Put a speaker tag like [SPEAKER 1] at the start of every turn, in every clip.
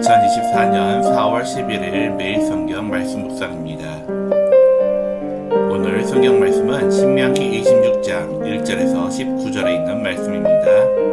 [SPEAKER 1] 2024년 4월 11일 매일 성경 말씀 묵상입니다. 오늘 성경 말씀은 신명기 26장 1절에서 19절에 있는 말씀입니다.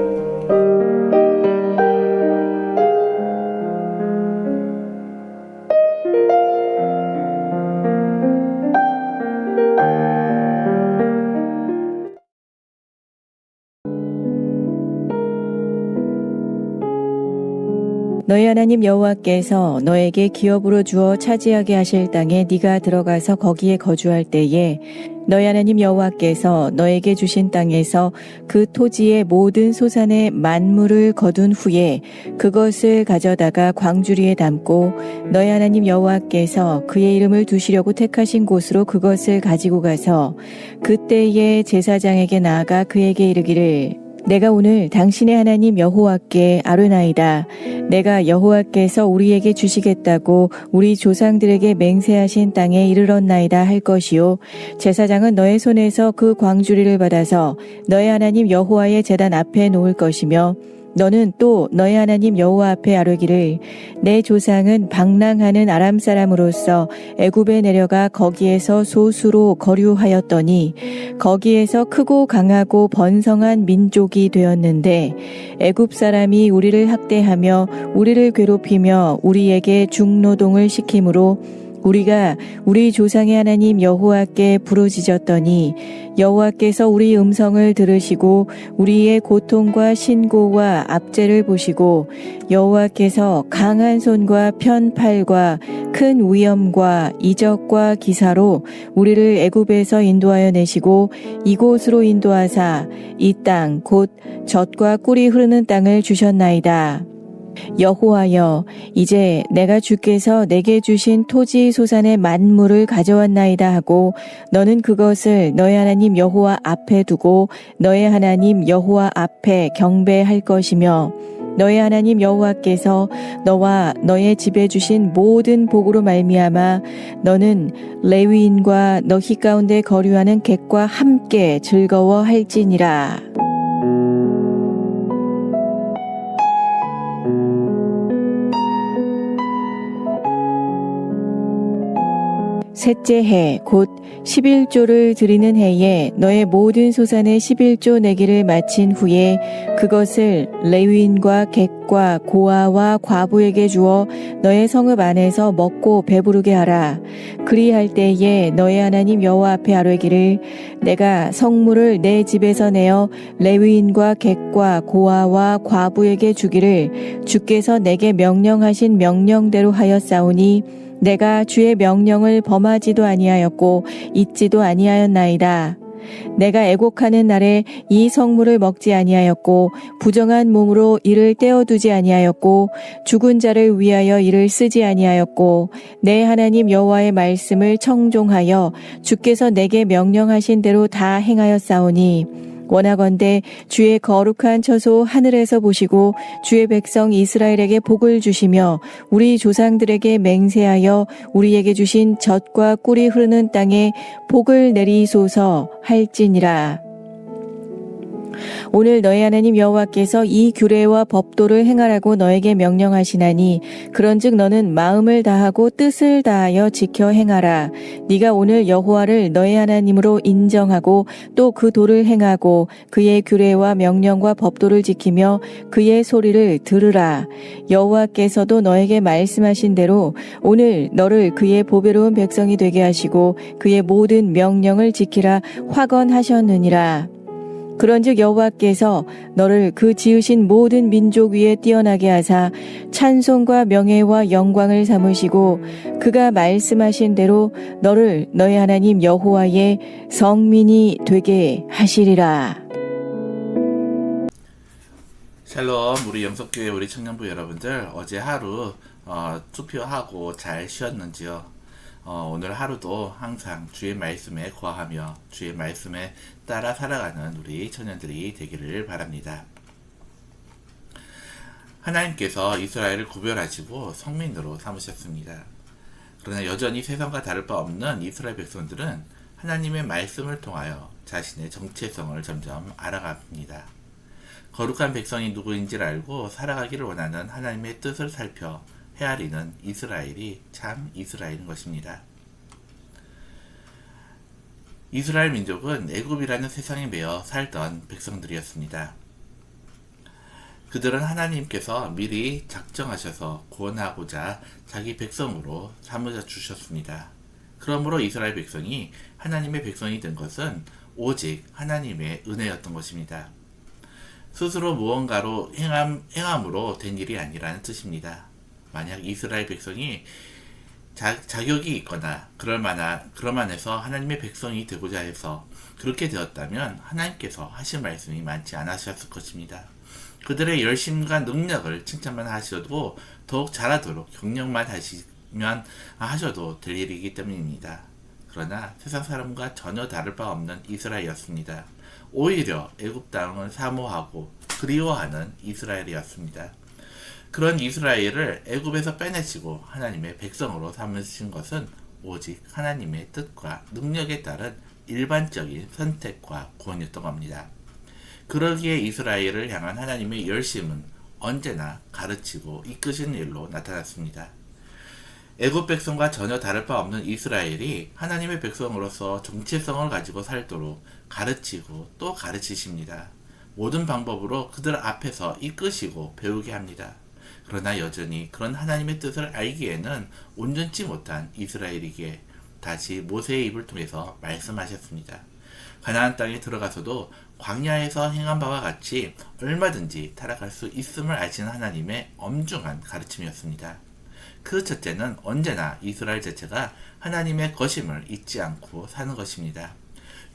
[SPEAKER 2] 너희 하나님 여호와께서 너에게 기업으로 주어 차지하게 하실 땅에 네가 들어가서 거기에 거주할 때에 너희 하나님 여호와께서 너에게 주신 땅에서 그 토지의 모든 소산의 만물을 거둔 후에 그것을 가져다가 광주리에 담고 너희 하나님 여호와께서 그의 이름을 두시려고 택하신 곳으로 그것을 가지고 가서 그때에 제사장에게 나아가 그에게 이르기를 내가 오늘 당신의 하나님 여호와께 아뢰나이다. 내가 여호와께서 우리에게 주시겠다고 우리 조상들에게 맹세하신 땅에 이르렀나이다 할 것이요. 제사장은 너의 손에서 그 광주리를 받아서 너의 하나님 여호와의 제단 앞에 놓을 것이며 너는 또 너의 하나님 여호와 앞에 아뢰기를 내 조상은 방랑하는 아람 사람으로서 애굽에 내려가 거기에서 소수로 거류하였더니 거기에서 크고 강하고 번성한 민족이 되었는데 애굽 사람이 우리를 학대하며 우리를 괴롭히며 우리에게 중노동을 시키므로 우리가 우리 조상의 하나님 여호와께 부르짖었더니 여호와께서 우리 음성을 들으시고 우리의 고통과 신고와 압제를 보시고 여호와께서 강한 손과 편팔과 큰 위엄과 이적과 기사로 우리를 애굽에서 인도하여 내시고 이곳으로 인도하사 이 땅 곧 젖과 꿀이 흐르는 땅을 주셨나이다. 여호와여 이제 내가 주께서 내게 주신 토지 소산의 만물을 가져왔나이다 하고 너는 그것을 너의 하나님 여호와 앞에 두고 너의 하나님 여호와 앞에 경배할 것이며 너의 하나님 여호와께서 너와 너의 집에 주신 모든 복으로 말미암아 너는 레위인과 너희 가운데 거류하는 객과 함께 즐거워할지니라. 셋째 해 곧 11조를 드리는 해에 너의 모든 소산의 11조 내기를 마친 후에 그것을 레위인과 객과 고아와 과부에게 주어 너의 성읍 안에서 먹고 배부르게 하라. 그리할 때에 너의 하나님 여호와 앞에 아뢰기를 내가 성물을 내 집에서 내어 레위인과 객과 고아와 과부에게 주기를 주께서 내게 명령하신 명령대로 하였사오니 내가 주의 명령을 범하지도 아니하였고 잊지도 아니하였나이다. 내가 애곡하는 날에 이 성물을 먹지 아니하였고 부정한 몸으로 이를 떼어두지 아니하였고 죽은 자를 위하여 이를 쓰지 아니하였고 내 하나님 여호와의 말씀을 청종하여 주께서 내게 명령하신 대로 다 행하였사오니 원하건대 주의 거룩한 처소 하늘에서 보시고 주의 백성 이스라엘에게 복을 주시며 우리 조상들에게 맹세하여 우리에게 주신 젖과 꿀이 흐르는 땅에 복을 내리소서 할지니라. 오늘 너희 하나님 여호와께서 이 규례와 법도를 행하라고 너에게 명령하시나니 그런즉 너는 마음을 다하고 뜻을 다하여 지켜 행하라. 네가 오늘 여호와를 너희 하나님으로 인정하고 또 그 도를 행하고 그의 규례와 명령과 법도를 지키며 그의 소리를 들으라. 여호와께서도 너에게 말씀하신 대로 오늘 너를 그의 보배로운 백성이 되게 하시고 그의 모든 명령을 지키라 확언하셨느니라. 그런즉 여호와께서 너를 그 지으신 모든 민족 위에 뛰어나게 하사 찬송과 명예와 영광을 삼으시고 그가 말씀하신 대로 너를 너의 하나님 여호와의 성민이 되게 하시리라.
[SPEAKER 1] 샬롬, 우리 영석교회 우리 청년부 여러분들 어제 하루 투표하고 잘 쉬었는지요? 오늘 하루도 항상 주의 말씀에 거하며 주의 말씀에 따라 살아가는 우리 청년들이 되기를 바랍니다. 하나님께서 이스라엘을 구별하시고 성민으로 삼으셨습니다. 그러나 여전히 세상과 다를 바 없는 이스라엘 백성들은 하나님의 말씀을 통하여 자신의 정체성을 점점 알아갑니다. 거룩한 백성이 누구인지를 알고 살아가기를 원하는 하나님의 뜻을 살펴 헤아리는 이스라엘이 참 이스라엘인 것입니다. 이스라엘 민족은 애굽이라는 세상에 매여 살던 백성들이었습니다. 그들은 하나님께서 미리 작정하셔서 구원하고자 자기 백성으로 삼으셔 주셨습니다. 그러므로 이스라엘 백성이 하나님의 백성이 된 것은 오직 하나님의 은혜였던 것입니다. 스스로 무언가로 행함으로 된 일이 아니라는 뜻입니다. 만약 이스라엘 백성이 자격이 있거나 그럴만해서 하나님의 백성이 되고자 해서 그렇게 되었다면 하나님께서 하신 말씀이 많지 않으셨을 것입니다. 그들의 열심과 능력을 칭찬만 하셔도 더욱 잘하도록 격려만 하셔도 될 일이기 때문입니다. 그러나 세상 사람과 전혀 다를 바 없는 이스라엘이었습니다. 오히려 애굽 땅을 사모하고 그리워하는 이스라엘이었습니다. 그런 이스라엘을 애굽에서 빼내시고 하나님의 백성으로 삼으신 것은 오직 하나님의 뜻과 능력에 따른 일반적인 선택과 구원이었던 겁니다. 그러기에 이스라엘을 향한 하나님의 열심은 언제나 가르치고 이끄시는 일로 나타났습니다. 애굽 백성과 전혀 다를 바 없는 이스라엘이 하나님의 백성으로서 정체성을 가지고 살도록 가르치고 또 가르치십니다. 모든 방법으로 그들 앞에서 이끄시고 배우게 합니다. 그러나 여전히 그런 하나님의 뜻을 알기에는 온전치 못한 이스라엘에게 다시 모세의 입을 통해서 말씀하셨습니다. 가나안 땅에 들어가서도 광야에서 행한 바와 같이 얼마든지 타락할 수 있음을 아시는 하나님의 엄중한 가르침이었습니다. 그 첫째는 언제나 이스라엘 자체가 하나님의 것임을 잊지 않고 사는 것입니다.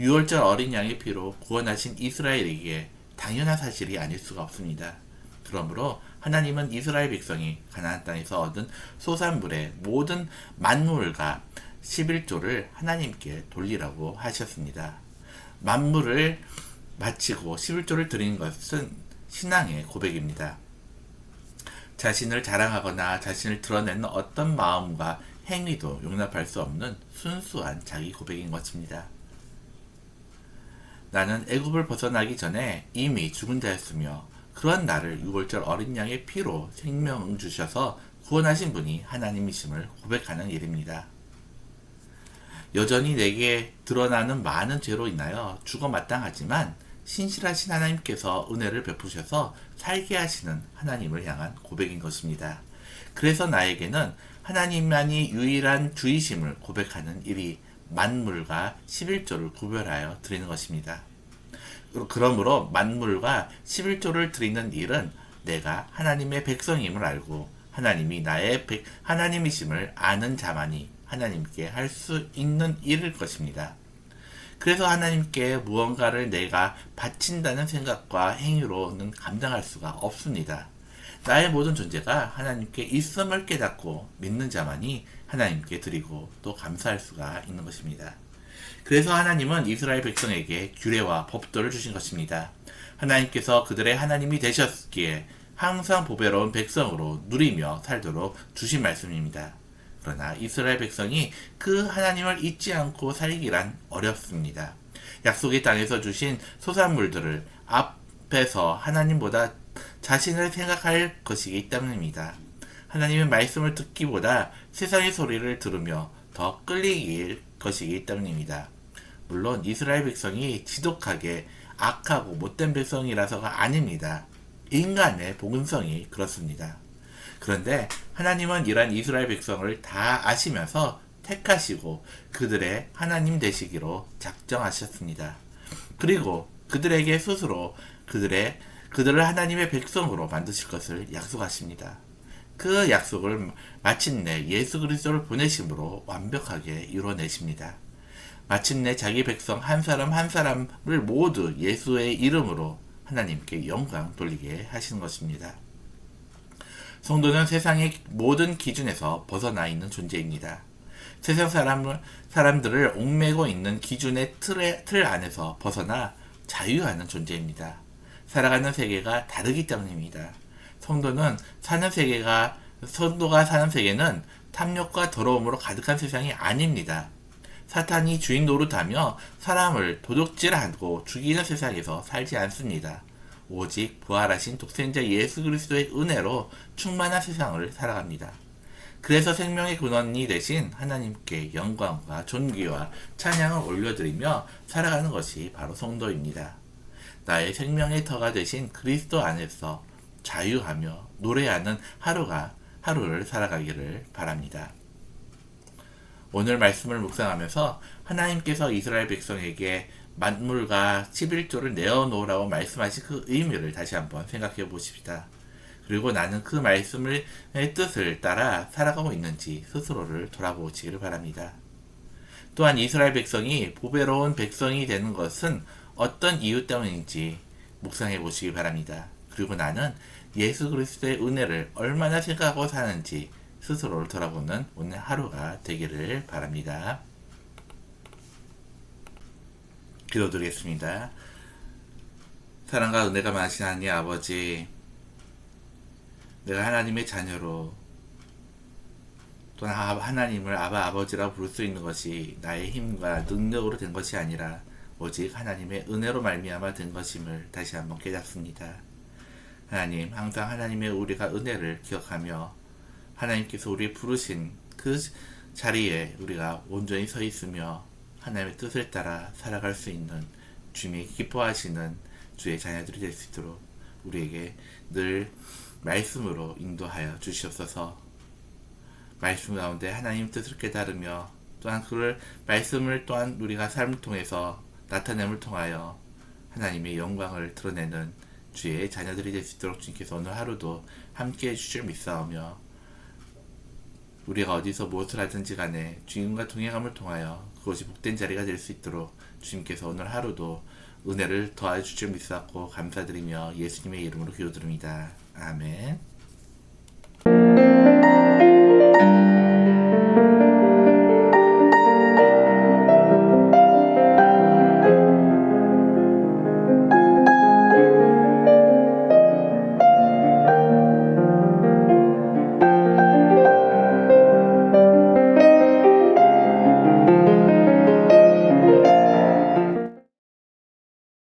[SPEAKER 1] 유월절 어린 양의 피로 구원하신 이스라엘에게 당연한 사실이 아닐 수가 없습니다. 그러므로 하나님은 이스라엘 백성이 가나안 땅에서 얻은 소산물의 모든 만물과 11조를 하나님께 돌리라고 하셨습니다. 만물을 바치고 11조를 드리는 것은 신앙의 고백입니다. 자신을 자랑하거나 자신을 드러내는 어떤 마음과 행위도 용납할 수 없는 순수한 자기 고백인 것입니다. 나는 애굽을 벗어나기 전에 이미 죽은 자였으며 그런 나를 유월절 어린 양의 피로 생명을 주셔서 구원하신 분이 하나님이심을 고백하는 일입니다. 여전히 내게 드러나는 많은 죄로 인하여 죽어 마땅하지만 신실하신 하나님께서 은혜를 베푸셔서 살게 하시는 하나님을 향한 고백인 것입니다. 그래서 나에게는 하나님만이 유일한 주이심을 고백하는 일이 만물과 11조를 구별하여 드리는 것입니다. 그러므로 만물과 11조를 드리는 일은 내가 하나님의 백성임을 알고 하나님이 나의 하나님이심을 아는 자만이 하나님께 할 수 있는 일일 것입니다. 그래서 하나님께 무언가를 내가 바친다는 생각과 행위로는 감당할 수가 없습니다. 나의 모든 존재가 하나님께 있음을 깨닫고 믿는 자만이 하나님께 드리고 또 감사할 수가 있는 것입니다. 그래서 하나님은 이스라엘 백성에게 규례와 법도를 주신 것입니다. 하나님께서 그들의 하나님이 되셨기에 항상 보배로운 백성으로 누리며 살도록 주신 말씀입니다. 그러나 이스라엘 백성이 그 하나님을 잊지 않고 살기란 어렵습니다. 약속의 땅에서 주신 소산물들을 앞에서 하나님보다 자신을 생각할 것이기 때문입니다. 하나님의 말씀을 듣기보다 세상의 소리를 들으며 더 끌리길 것이기 때문입니다. 물론 이스라엘 백성이 지독하게 악하고 못된 백성이라서가 아닙니다. 인간의 복음성이 그렇습니다. 그런데 하나님은 이러한 이스라엘 백성을 다 아시면서 택하시고 그들의 하나님 되시기로 작정하셨습니다. 그리고 그들에게 스스로 그들을 하나님의 백성으로 만드실 것을 약속하십니다. 그 약속을 마침내 예수 그리스도를 보내심으로 완벽하게 이루어내십니다. 마침내 자기 백성 한 사람 한 사람을 모두 예수의 이름으로 하나님께 영광 돌리게 하시는 것입니다. 성도는 세상의 모든 기준에서 벗어나 있는 존재입니다. 세상 사람들을 옥매고 있는 기준의 틀 안에서 벗어나 자유하는 존재입니다. 살아가는 세계가 다르기 때문입니다. 성도가 사는 세계는 탐욕과 더러움으로 가득한 세상이 아닙니다. 사탄이 주인 노릇하며 사람을 도둑질하고 죽이는 세상에서 살지 않습니다. 오직 부활하신 독생자 예수 그리스도의 은혜로 충만한 세상을 살아갑니다. 그래서 생명의 근원이 되신 하나님께 영광과 존귀와 찬양을 올려드리며 살아가는 것이 바로 성도입니다. 나의 생명의 터가 되신 그리스도 안에서 자유하며 노래하는 하루를 살아가기를 바랍니다. 오늘 말씀을 묵상하면서 하나님께서 이스라엘 백성에게 만물과 11조를 내어놓으라고 말씀하신 그 의미를 다시 한번 생각해 보십시다. 그리고 나는 그 말씀의 뜻을 따라 살아가고 있는지 스스로를 돌아보시기를 바랍니다. 또한 이스라엘 백성이 보배로운 백성이 되는 것은 어떤 이유 때문인지 묵상해 보시기 바랍니다. 그리고 나는 예수 그리스도의 은혜를 얼마나 생각하고 사는지 스스로를 돌아보는 오늘 하루가 되기를 바랍니다. 기도드리겠습니다. 사랑과 은혜가 많으신 하나님 아버지, 내가 하나님의 자녀로 또는 하나님을 아버지라고 부를 수 있는 것이 나의 힘과 능력으로 된 것이 아니라 오직 하나님의 은혜로 말미암아 된 것임을 다시 한번 깨닫습니다. 하나님, 항상 하나님의 우리가 은혜를 기억하며 하나님께서 우리 부르신 그 자리에 우리가 온전히 서 있으며 하나님의 뜻을 따라 살아갈 수 있는 주님이 기뻐하시는 주의 자녀들이 될 수 있도록 우리에게 늘 말씀으로 인도하여 주시옵소서. 말씀 가운데 하나님 뜻을 깨달으며 또한 그 말씀을 또한 우리가 삶을 통해서 나타냄을 통하여 하나님의 영광을 드러내는 주의 자녀들이 될 수 있도록 주님께서 오늘 하루도 함께 해주실 믿사오며 우리가 어디서 무엇을 하든지 간에 주님과 동행함을 통하여 그것이 복된 자리가 될 수 있도록 주님께서 오늘 하루도 은혜를 더해 주실 믿사옵고 감사드리며 예수님의 이름으로 기도드립니다. 아멘.